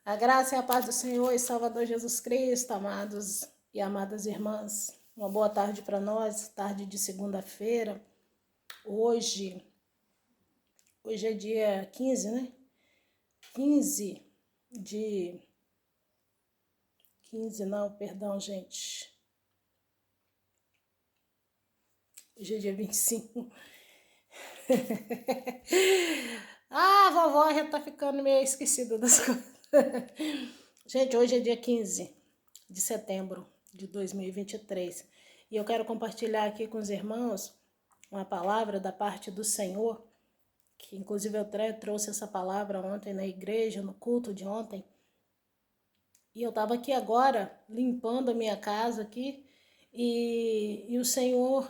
A graça e a paz do Senhor e Salvador Jesus Cristo, amados e amadas irmãs. Uma boa tarde para nós, tarde de segunda-feira. Hoje é dia 15, né? 15 não, perdão, gente. Hoje é dia 25. A vovó já tá ficando meio esquecida das coisas. Gente, hoje é dia 15 de setembro de 2023 e eu quero compartilhar aqui com os irmãos uma palavra da parte do Senhor, que inclusive eu trouxe essa palavra ontem na igreja, no culto de ontem, e eu estava aqui agora limpando a minha casa aqui e o Senhor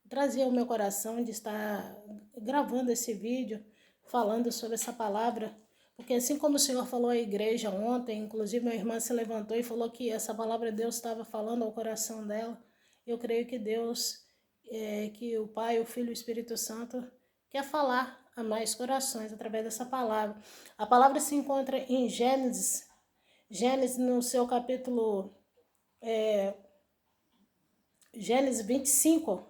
trazia ao meu coração de estar gravando esse vídeo, falando sobre essa palavra. Porque assim como o Senhor falou à igreja ontem, inclusive minha irmã se levantou e falou que essa palavra Deus estava falando ao coração dela. Eu creio que Deus, que o Pai, o Filho e o Espírito Santo quer falar a mais corações através dessa palavra. A palavra se encontra em Gênesis no seu capítulo Gênesis 25,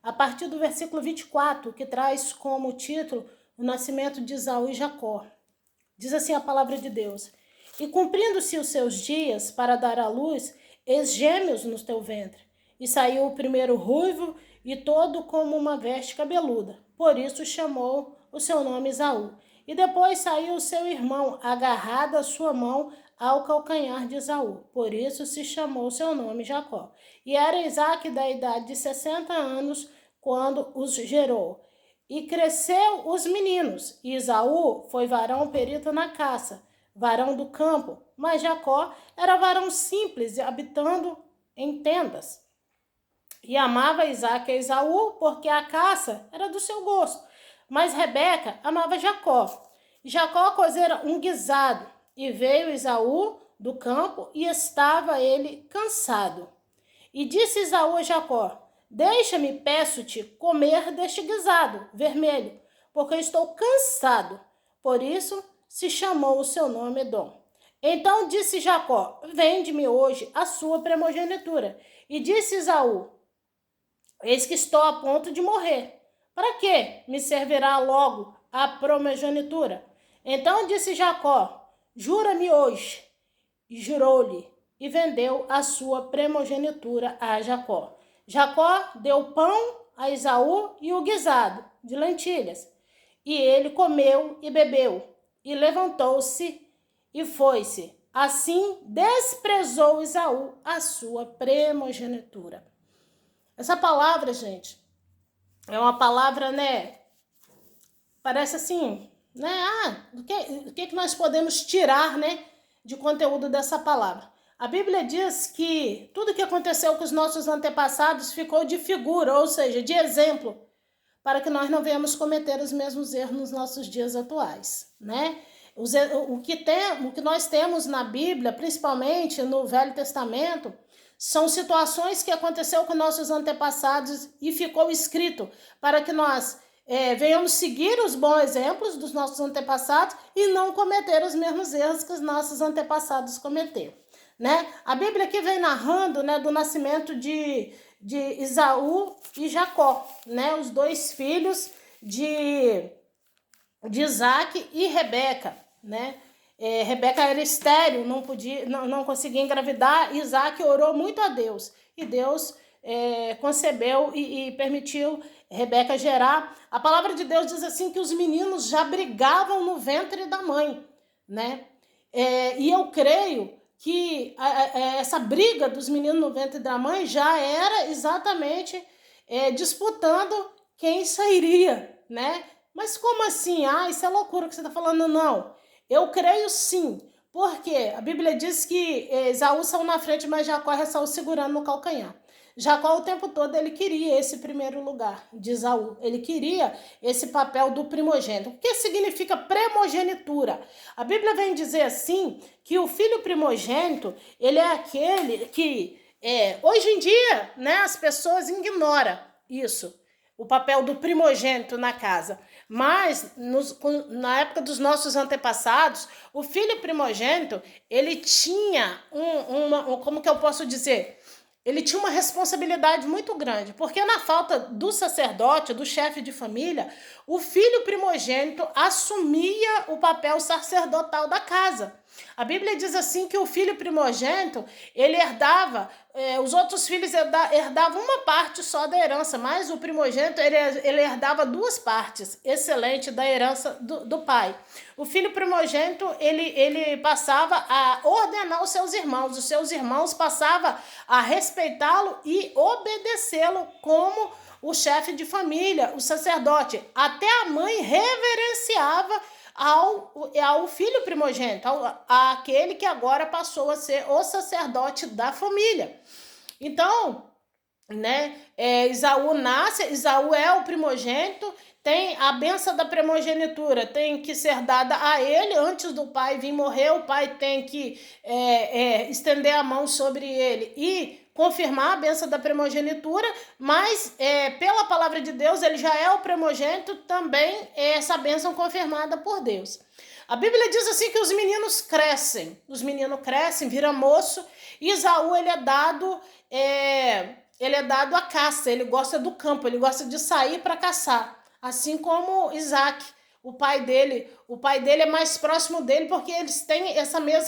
a partir do versículo 24, que traz como título o nascimento de Esaú e Jacó. Diz assim a palavra de Deus: E cumprindo-se os seus dias para dar à luz, eis gêmeos no teu ventre. E saiu o primeiro ruivo e todo como uma veste cabeluda. Por isso chamou o seu nome Esaú. E depois saiu o seu irmão, agarrado a sua mão ao calcanhar de Esaú. Por isso se chamou o seu nome Jacó. E era Isaque da idade de 60 anos quando os gerou. E cresceu os meninos, e Esaú foi varão perito na caça, varão do campo, mas Jacó era varão simples, habitando em tendas. E amava Isaque a Esaú, porque a caça era do seu gosto, mas Rebeca amava Jacó. E Jacó cozera um guisado, e veio Esaú do campo, e estava ele cansado. E disse Esaú a Jacó: Deixa-me, peço-te, comer deste guisado vermelho, porque estou cansado. Por isso se chamou o seu nome Edom. Então disse Jacó: Vende-me hoje a sua primogenitura. E disse Esaú: Eis que estou a ponto de morrer. Para que me servirá logo a primogenitura? Então disse Jacó: Jura-me hoje. E jurou-lhe, e vendeu a sua primogenitura a Jacó. Jacó deu pão a Esaú e o guisado de lentilhas. E ele comeu e bebeu, e levantou-se e foi-se. Assim desprezou Esaú a sua primogenitura. Essa palavra, gente, é uma palavra, né? Parece assim, né? O que nós podemos tirar, né, de conteúdo dessa palavra? A Bíblia diz que tudo que aconteceu com os nossos antepassados ficou de figura, ou seja, de exemplo, para que nós não venhamos cometer os mesmos erros nos nossos dias atuais, né? O que nós temos na Bíblia, principalmente no Velho Testamento, são situações que aconteceu com nossos antepassados e ficou escrito para que nós venhamos seguir os bons exemplos dos nossos antepassados e não cometer os mesmos erros que os nossos antepassados cometeram, né? A Bíblia aqui vem narrando, né, do nascimento de Esaú e Jacó, né, os dois filhos de Isaque e Rebeca, né? Rebeca era estéril, não conseguia engravidar. Isaque orou muito a Deus e Deus concebeu e permitiu Rebeca gerar. A palavra de Deus diz assim que os meninos já brigavam no ventre da mãe, né? E eu creio que essa briga dos meninos no ventre da mãe já era exatamente disputando quem sairia, né? Mas como assim? Isso é loucura que você está falando. Não, eu creio sim, porque a Bíblia diz que Esaú saiu na frente, mas Jacó saiu segurando no calcanhar. Jacó o tempo todo ele queria esse primeiro lugar de Esaú, ele queria esse papel do primogênito. O que significa primogenitura? A Bíblia vem dizer assim que o filho primogênito, ele é aquele que hoje em dia, né, as pessoas ignoram isso, o papel do primogênito na casa. Mas na época dos nossos antepassados, o filho primogênito, ele tinha como que eu posso dizer? Ele tinha uma responsabilidade muito grande, porque na falta do sacerdote, do chefe de família, o filho primogênito assumia o papel sacerdotal da casa. A Bíblia diz assim que o filho primogênito, ele herdava, os outros filhos herdavam uma parte só da herança, mas o primogênito, ele herdava duas partes, excelente, da herança do pai. O filho primogênito, ele passava a ordenar os seus irmãos passavam a respeitá-lo e obedecê-lo como o chefe de família, o sacerdote. Até a mãe reverenciava ao filho primogênito, àquele que agora passou a ser o sacerdote da família. Então, né, Esaú nasce, Esaú é o primogênito, tem a bênção da primogenitura, tem que ser dada a ele antes do pai vir morrer. O pai tem que estender a mão sobre ele e confirmar a bênção da primogenitura, mas pela palavra de Deus, ele já é o primogênito, também é essa bênção confirmada por Deus. A Bíblia diz assim que os meninos crescem, viram moço, e Esaú, ele é dado à caça, ele gosta do campo, ele gosta de sair para caçar, assim como Isaac. O pai dele é mais próximo dele porque eles têm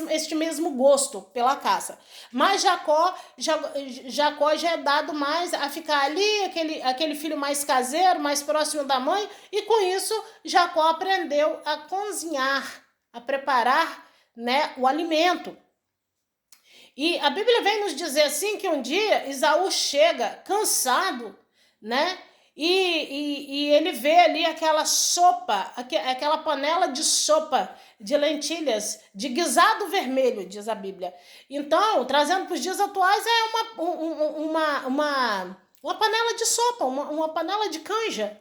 este mesmo gosto pela caça. Mas Jacó já é dado mais a ficar ali, aquele filho mais caseiro, mais próximo da mãe, e com isso Jacó aprendeu a cozinhar, a preparar, né, o alimento. E a Bíblia vem nos dizer assim que um dia Esaú chega cansado, né? E ele vê ali aquela sopa, aquela panela de sopa de lentilhas, de guisado vermelho, diz a Bíblia. Então, trazendo para os dias atuais, é uma panela de sopa, uma panela de canja,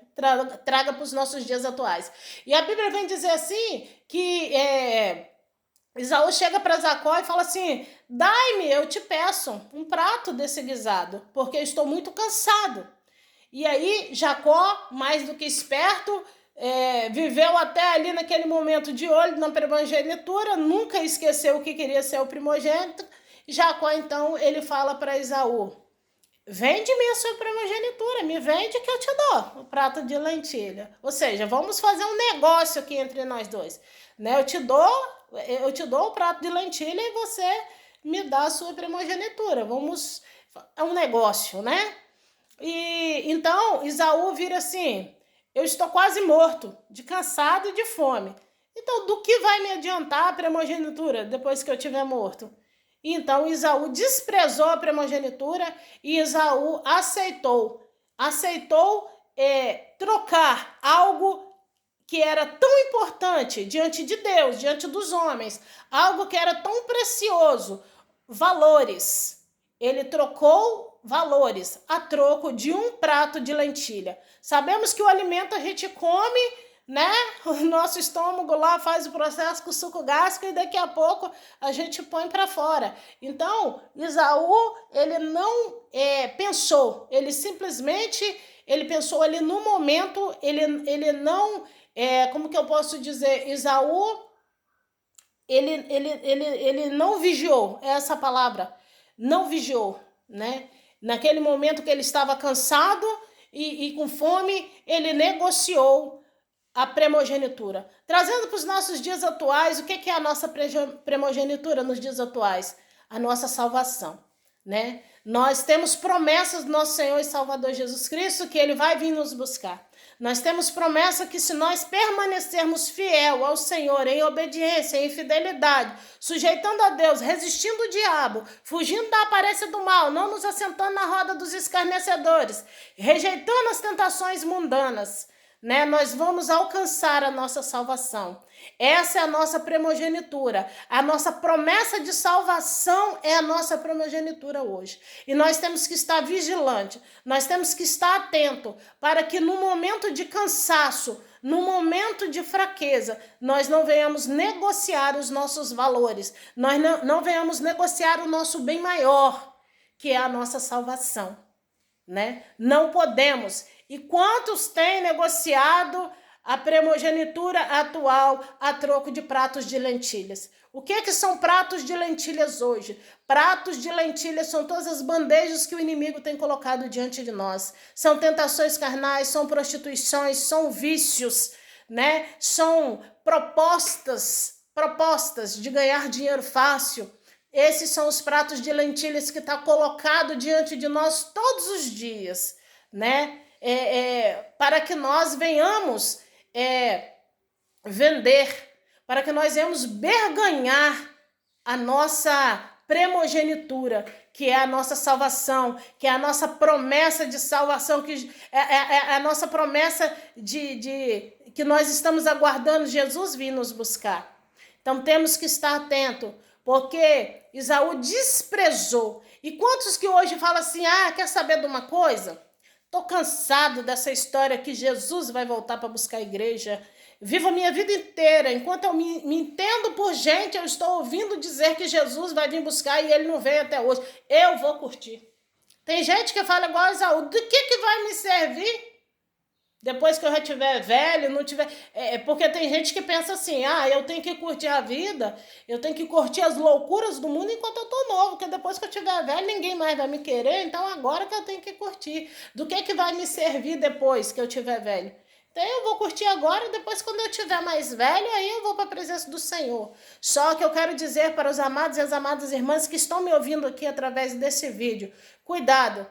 traga para os nossos dias atuais. E a Bíblia vem dizer assim que Esaú chega para Jacó e fala assim: dai-me, eu te peço, um prato desse guisado, porque eu estou muito cansado. E aí Jacó, mais do que esperto, viveu até ali naquele momento de olho na primogenitura, nunca esqueceu o que queria ser o primogênito. Jacó, então, ele fala para Esaú: vende-me a sua primogenitura, me vende que eu te dou o prato de lentilha. Ou seja, vamos fazer um negócio aqui entre nós dois, né? Eu te dou o prato de lentilha e você me dá a sua primogenitura. É um negócio, né? E então Esaú vira assim: eu estou quase morto, de cansado e de fome. Então, do que vai me adiantar a primogenitura depois que eu estiver morto? Então, Esaú desprezou a primogenitura e Esaú aceitou trocar algo que era tão importante diante de Deus, diante dos homens, algo que era tão precioso, valores. Ele trocou valores a troco de um prato de lentilha. Sabemos que o alimento a gente come, né? O nosso estômago lá faz o processo com o suco gástrico e daqui a pouco a gente põe para fora. Então, Esaú, ele não pensou, ele simplesmente pensou ali no momento, ele não, como que eu posso dizer, Esaú, ele não vigiou, é essa palavra, não vigiou, né? Naquele momento que ele estava cansado e com fome, ele negociou a primogenitura. Trazendo para os nossos dias atuais, o que é a nossa primogenitura nos dias atuais? A nossa salvação, né? Nós temos promessas do nosso Senhor e Salvador Jesus Cristo que Ele vai vir nos buscar. Nós temos promessa que se nós permanecermos fiel ao Senhor em obediência, em fidelidade, sujeitando a Deus, resistindo o diabo, fugindo da aparência do mal, não nos assentando na roda dos escarnecedores, rejeitando as tentações mundanas, né, nós vamos alcançar a nossa salvação. Essa é a nossa primogenitura. A nossa promessa de salvação é a nossa primogenitura hoje. E nós temos que estar vigilante, nós temos que estar atento para que no momento de cansaço, no momento de fraqueza, nós não venhamos negociar os nossos valores, nós não venhamos negociar o nosso bem maior, que é a nossa salvação, né? Não podemos. E quantos têm negociado a primogenitura atual a troco de pratos de lentilhas. O que são pratos de lentilhas hoje? Pratos de lentilhas são todas as bandejas que o inimigo tem colocado diante de nós. São tentações carnais, são prostituições, são vícios, né? São propostas de ganhar dinheiro fácil. Esses são os pratos de lentilhas que está colocado diante de nós todos os dias, né? Para que nós venhamos vender, para que nós venhamos berganhar a nossa primogenitura, que é a nossa salvação, que é a nossa promessa de salvação, que é a nossa promessa de que nós estamos aguardando Jesus vir nos buscar. Então temos que estar atento, porque Esaú desprezou. E quantos que hoje falam assim, quer saber de uma coisa? Tô cansado dessa história que Jesus vai voltar para buscar a igreja. Vivo a minha vida inteira, enquanto eu me entendo por gente, eu estou ouvindo dizer que Jesus vai vir buscar e ele não veio até hoje. Eu vou curtir. Tem gente que fala igual a Esaú, do que vai me servir? Depois que eu já tiver velho, não tiver... porque tem gente que pensa assim, eu tenho que curtir a vida, eu tenho que curtir as loucuras do mundo enquanto eu tô novo, porque depois que eu tiver velho, ninguém mais vai me querer, então agora que eu tenho que curtir. Do que vai me servir depois que eu tiver velho? Então eu vou curtir agora, depois quando eu tiver mais velho, aí eu vou para a presença do Senhor. Só que eu quero dizer para os amados e as amadas irmãs que estão me ouvindo aqui através desse vídeo, cuidado,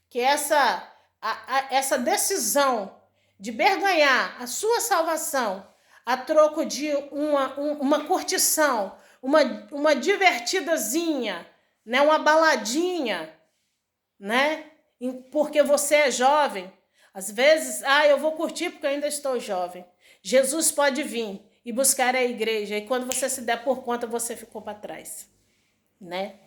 que essa decisão de berganhar a sua salvação a troco de uma curtição, uma divertidazinha, né? Uma baladinha, né? Porque você é jovem. Às vezes, eu vou curtir porque eu ainda estou jovem. Jesus pode vir e buscar a igreja, e quando você se der por conta, você ficou para trás, né?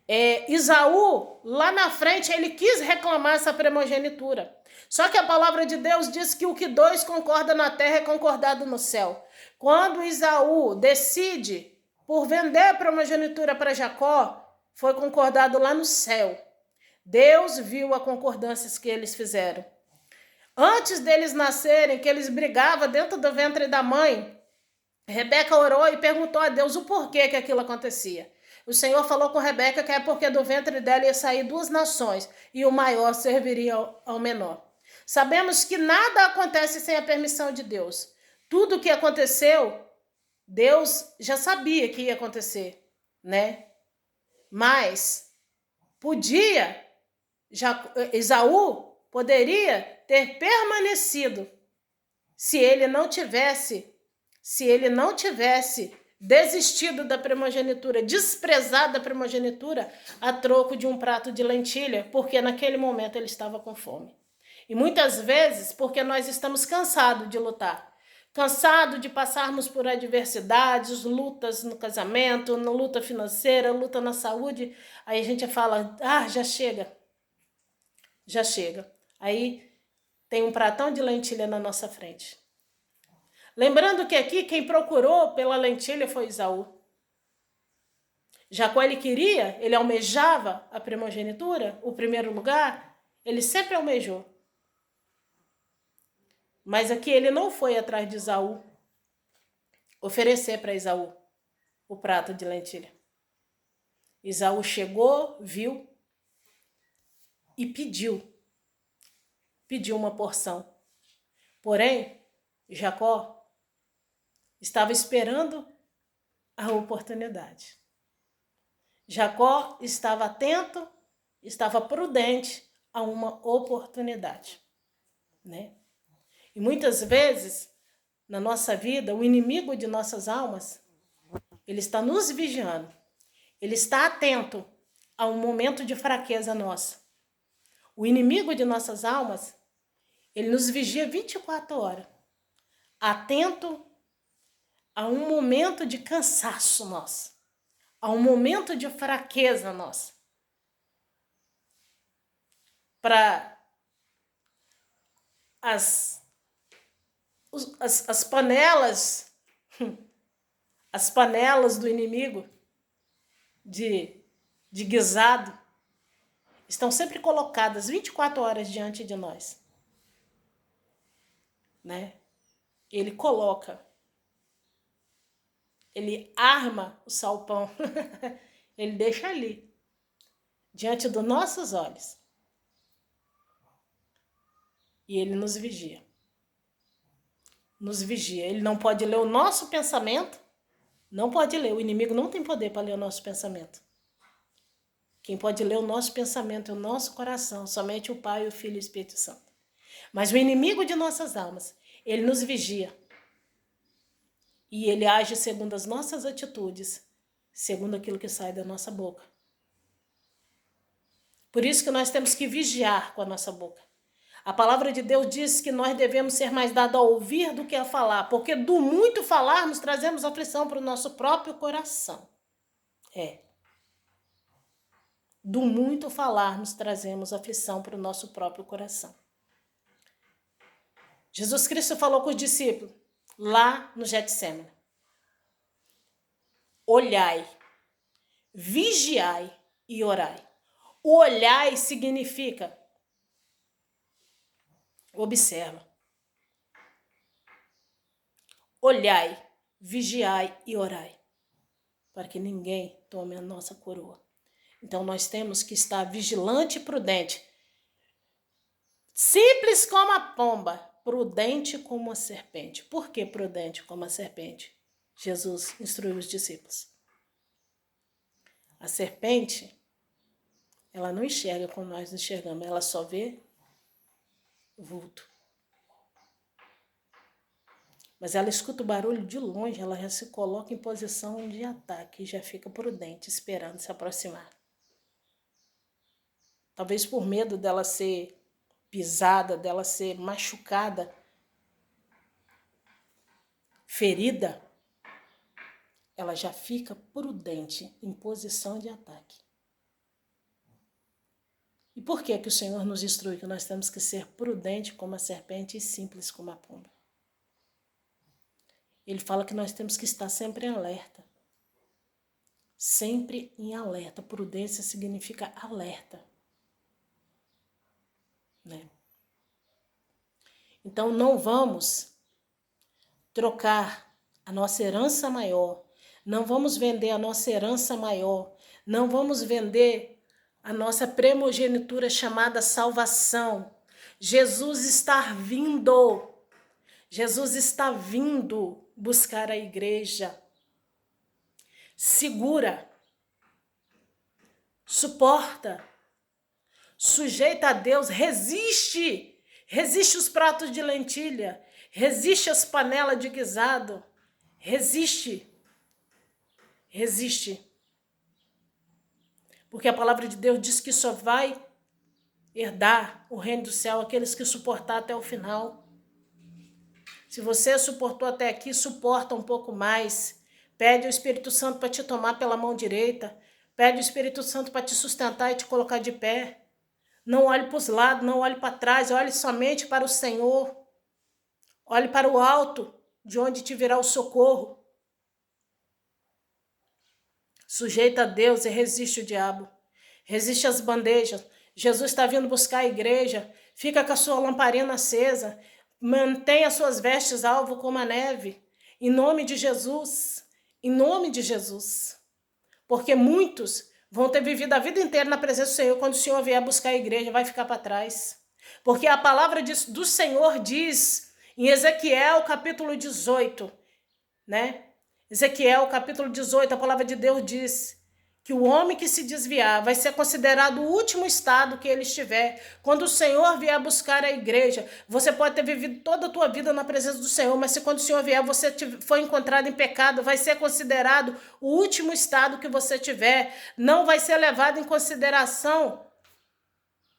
Esaú, lá na frente, ele quis reclamar essa primogenitura. Só que a palavra de Deus diz que o que dois concordam na terra é concordado no céu. Quando Esaú decide por vender a primogenitura para Jacó, foi concordado lá no céu. Deus viu a concordância que eles fizeram. Antes deles nascerem, que eles brigavam dentro do ventre da mãe, Rebeca orou e perguntou a Deus o porquê que aquilo acontecia. O Senhor falou com Rebeca que é porque do ventre dela ia sair duas nações e o maior serviria ao menor. Sabemos que nada acontece sem a permissão de Deus. Tudo o que aconteceu, Deus já sabia que ia acontecer, né? Mas Esaú poderia ter permanecido se ele não tivesse desistido da primogenitura, desprezado da primogenitura a troco de um prato de lentilha, porque naquele momento ele estava com fome. E muitas vezes porque nós estamos cansados de lutar, cansados de passarmos por adversidades, lutas no casamento, luta financeira, luta na saúde, aí a gente fala, já chega. Aí tem um pratão de lentilha na nossa frente. Lembrando que aqui quem procurou pela lentilha foi Esaú. Jacó ele almejava a primogenitura, o primeiro lugar, ele sempre almejou. Mas aqui ele não foi atrás de Esaú, oferecer para Esaú o prato de lentilha. Esaú chegou, viu e pediu uma porção. Porém, Jacó estava esperando a oportunidade. Jacó estava atento, estava prudente a uma oportunidade, né? E muitas vezes, na nossa vida, o inimigo de nossas almas, ele está nos vigiando. Ele está atento a um momento de fraqueza nossa. O inimigo de nossas almas, ele nos vigia 24 horas. Atento a um momento de cansaço nosso. A um momento de fraqueza nossa. Para as panelas do inimigo de guisado estão sempre colocadas 24 horas diante de nós, né? ele coloca, ele arma o salpão, ele deixa ali, diante dos nossos olhos. E ele nos vigia. Nos vigia. Ele não pode ler o nosso pensamento, não pode ler. O inimigo não tem poder para ler o nosso pensamento. Quem pode ler o nosso pensamento é o nosso coração, somente o Pai, o Filho e o Espírito Santo. Mas o inimigo de nossas almas, ele nos vigia. E ele age segundo as nossas atitudes, segundo aquilo que sai da nossa boca. Por isso que nós temos que vigiar com a nossa boca. A palavra de Deus diz que nós devemos ser mais dados a ouvir do que a falar, porque do muito falar nos trazemos aflição para o nosso próprio coração. Do muito falar nos trazemos aflição para o nosso próprio coração. Jesus Cristo falou com os discípulos lá no Getsêmani: olhai, vigiai e orai. O olhai significa observa. Olhai, vigiai e orai, para que ninguém tome a nossa coroa. Então nós temos que estar vigilante e prudente. Simples como a pomba, prudente como a serpente. Por que prudente como a serpente? Jesus instruiu os discípulos. A serpente, ela não enxerga como nós enxergamos, ela só vê vulto. Mas ela escuta o barulho de longe, ela já se coloca em posição de ataque e já fica prudente, esperando se aproximar. Talvez por medo dela ser pisada, dela ser machucada, ferida, ela já fica prudente, em posição de ataque. E por que o Senhor nos instrui que nós temos que ser prudente como a serpente e simples como a pomba? Ele fala que nós temos que estar sempre em alerta. Sempre em alerta. Prudência significa alerta. Né? Então não vamos trocar a nossa herança maior, não vamos vender a nossa herança maior, não vamos vender a nossa primogenitura chamada salvação. Jesus está vindo. Jesus está vindo buscar a igreja. Segura, suporta, sujeita a Deus, resiste os pratos de lentilha, resiste as panelas de guisado, resiste. Porque a palavra de Deus diz que só vai herdar o reino do céu aqueles que suportar até o final. Se você suportou até aqui, suporta um pouco mais. Pede ao Espírito Santo para te tomar pela mão direita. Pede ao Espírito Santo para te sustentar e te colocar de pé. Não olhe para os lados, não olhe para trás, olhe somente para o Senhor. Olhe para o alto, de onde te virá o socorro. Sujeita a Deus e resiste o diabo. Resiste às bandejas. Jesus está vindo buscar a igreja. Fica com a sua lamparina acesa. Mantenha suas vestes alvo como a neve. Em nome de Jesus. Em nome de Jesus. Porque muitos vão ter vivido a vida inteira na presença do Senhor. Quando o Senhor vier buscar a igreja, vai ficar para trás. Porque a palavra do Senhor diz em Ezequiel capítulo 18, né? Ezequiel capítulo 18, a palavra de Deus diz que o homem que se desviar vai ser considerado o último estado que ele estiver. Quando o Senhor vier buscar a igreja, você pode ter vivido toda a tua vida na presença do Senhor, mas se quando o Senhor vier você for encontrado em pecado, vai ser considerado o último estado que você tiver. Não vai ser levado em consideração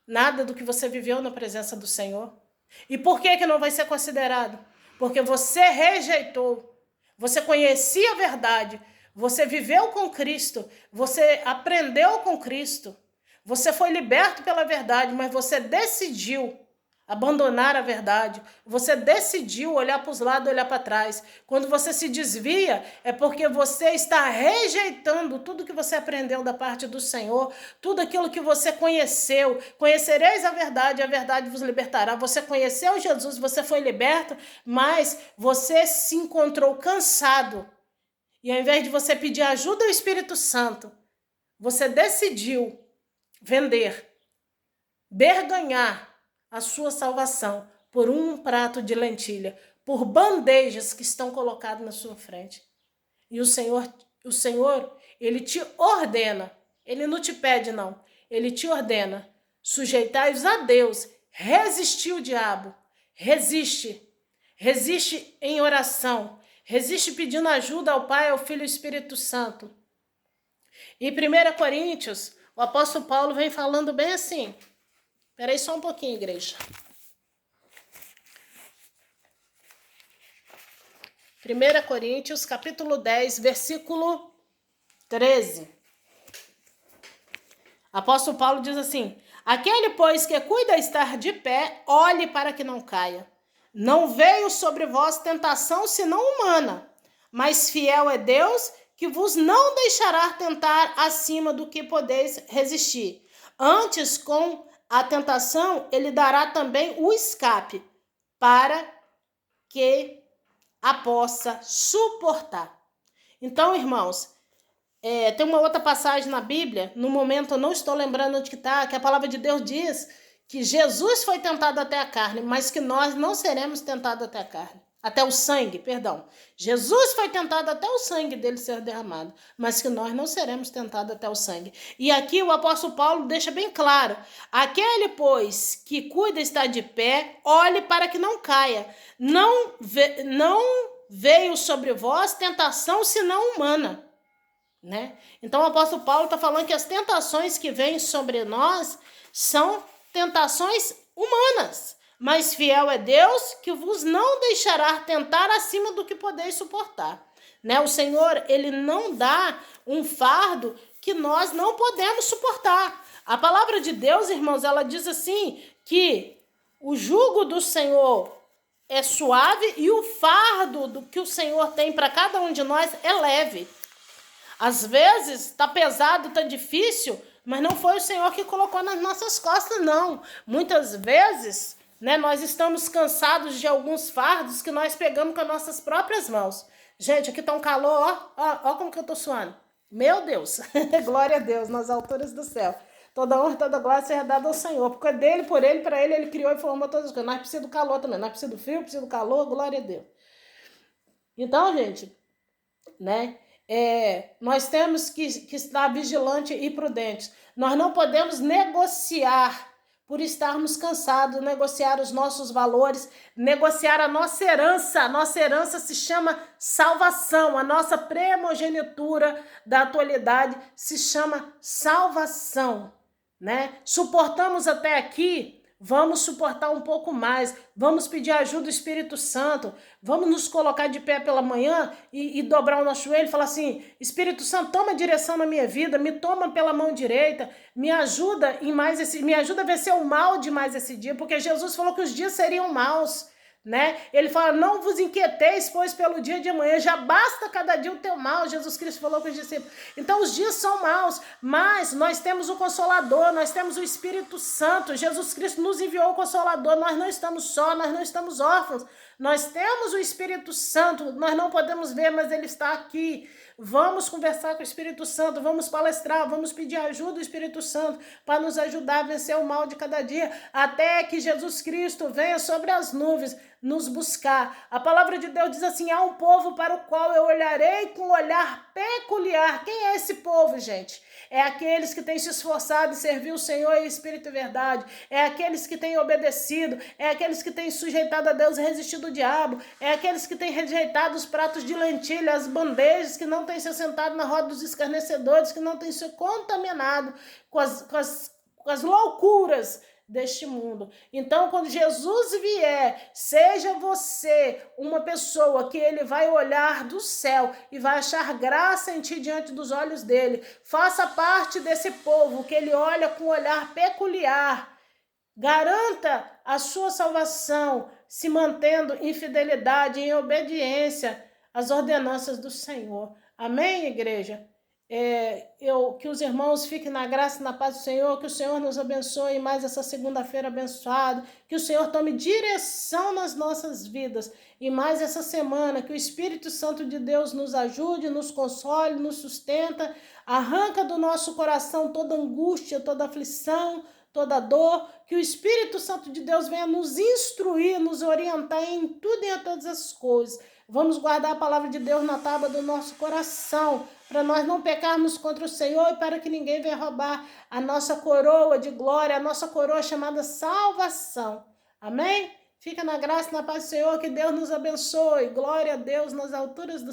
nada do que você viveu na presença do Senhor. E por que não vai ser considerado? Porque você rejeitou. Você conhecia a verdade, você viveu com Cristo, você aprendeu com Cristo, você foi liberto pela verdade, mas você decidiu abandonar a verdade. Você decidiu olhar para os lados, olhar para trás. Quando você se desvia, é porque você está rejeitando tudo que você aprendeu da parte do Senhor, tudo aquilo que você conheceu. Conhecereis a verdade vos libertará. Você conheceu Jesus, você foi liberto, mas você se encontrou cansado. E ao invés de você pedir ajuda ao Espírito Santo, você decidiu vender, barganhar a sua salvação por um prato de lentilha, por bandejas que estão colocadas na sua frente. E o Senhor, ele te ordena, ele não te pede não, ele te ordena, sujeitai-vos a Deus, resistir o diabo, resiste em oração, resiste pedindo ajuda ao Pai, ao Filho e ao Espírito Santo. Em 1 Coríntios, o apóstolo Paulo vem falando bem assim. Espera aí só um pouquinho, igreja. 1 Coríntios, capítulo 10, versículo 13. Apóstolo Paulo diz assim: aquele, pois, que cuida estar de pé, olhe para que não caia. Não veio sobre vós tentação senão humana, mas fiel é Deus, que vos não deixará tentar acima do que podeis resistir. Antes, com a tentação, ele dará também o escape, para que a possa suportar. Então, irmãos, tem uma outra passagem na Bíblia, no momento eu não estou lembrando onde que está, que a palavra de Deus diz que Jesus foi tentado até a carne, mas que nós não seremos tentados até a carne. Até o sangue, perdão. Jesus foi tentado até o sangue dele ser derramado, mas que nós não seremos tentados até o sangue. E aqui o apóstolo Paulo deixa bem claro: aquele, pois, que cuida estar de pé, olhe para que não caia. Não veio sobre vós tentação senão humana. Né? Então o apóstolo Paulo está falando que as tentações que vêm sobre nós são tentações humanas. Mas fiel é Deus, que vos não deixará tentar acima do que podeis suportar. Né? O Senhor, ele não dá um fardo que nós não podemos suportar. A palavra de Deus, irmãos, ela diz assim, que o jugo do Senhor é suave e o fardo do que o Senhor tem para cada um de nós é leve. Às vezes está pesado, está difícil, mas não foi o Senhor que colocou nas nossas costas, não. Muitas vezes, né, nós estamos cansados de alguns fardos que nós pegamos com as nossas próprias mãos. Gente, aqui está um calor, ó como que eu estou suando. Meu Deus, glória a Deus, nas alturas do céu. Toda honra, toda glória seja dada ao Senhor, porque dele, por ele, para ele, ele criou e formou todas as coisas. Nós precisamos do calor também, nós precisamos do frio, precisamos do calor, glória a Deus. Então, gente, né, nós temos que estar vigilantes e prudentes. Nós não podemos negociar por estarmos cansados, negociar os nossos valores, negociar a nossa herança. A nossa herança se chama salvação. A nossa primogenitura da atualidade se chama salvação, né? Suportamos até aqui, vamos suportar um pouco mais, vamos pedir ajuda do Espírito Santo, vamos nos colocar de pé pela manhã e dobrar o nosso joelho e falar assim: Espírito Santo, toma direção na minha vida, me toma pela mão direita, me ajuda me ajuda a vencer o mal de mais esse dia, porque Jesus falou que os dias seriam maus, né? Ele fala: não vos inquieteis, pois pelo dia de amanhã já basta cada dia o teu mal. Jesus Cristo falou com os discípulos. Então os dias são maus, mas nós temos o Consolador, nós temos o Espírito Santo. Jesus Cristo nos enviou o Consolador. Nós não estamos só, nós não estamos órfãos, nós temos o Espírito Santo. Nós não podemos ver, mas ele está aqui. Vamos conversar com o Espírito Santo, vamos palestrar, vamos pedir ajuda do Espírito Santo para nos ajudar a vencer o mal de cada dia, até que Jesus Cristo venha sobre as nuvens nos buscar. A palavra de Deus diz assim: há um povo para o qual eu olharei com um olhar peculiar. Quem é esse povo, gente? É aqueles que têm se esforçado em servir o Senhor em espírito e verdade. É aqueles que têm obedecido. É aqueles que têm sujeitado a Deus e resistido ao diabo. É aqueles que têm rejeitado os pratos de lentilha, as bandejas, que não têm se sentado na roda dos escarnecedores, que não têm se contaminado com as loucuras deste mundo. Então, quando Jesus vier, seja você uma pessoa que ele vai olhar do céu e vai achar graça em ti diante dos olhos dele. Faça parte desse povo que ele olha com um olhar peculiar Garanta a sua salvação, se mantendo em fidelidade, em obediência às ordenanças do Senhor. Amém, igreja? Que os irmãos fiquem na graça e na paz do Senhor, que o Senhor nos abençoe mais essa segunda-feira abençoada, que o Senhor tome direção nas nossas vidas e mais essa semana, que o Espírito Santo de Deus nos ajude, nos console, nos sustenta, arranca do nosso coração toda angústia, toda aflição, toda dor, que o Espírito Santo de Deus venha nos instruir, nos orientar em tudo e em todas as coisas. Vamos guardar a palavra de Deus na tábua do nosso coração, para nós não pecarmos contra o Senhor e para que ninguém venha roubar a nossa coroa de glória, a nossa coroa chamada salvação. Amém? Fica na graça e na paz do Senhor, que Deus nos abençoe. Glória a Deus nas alturas do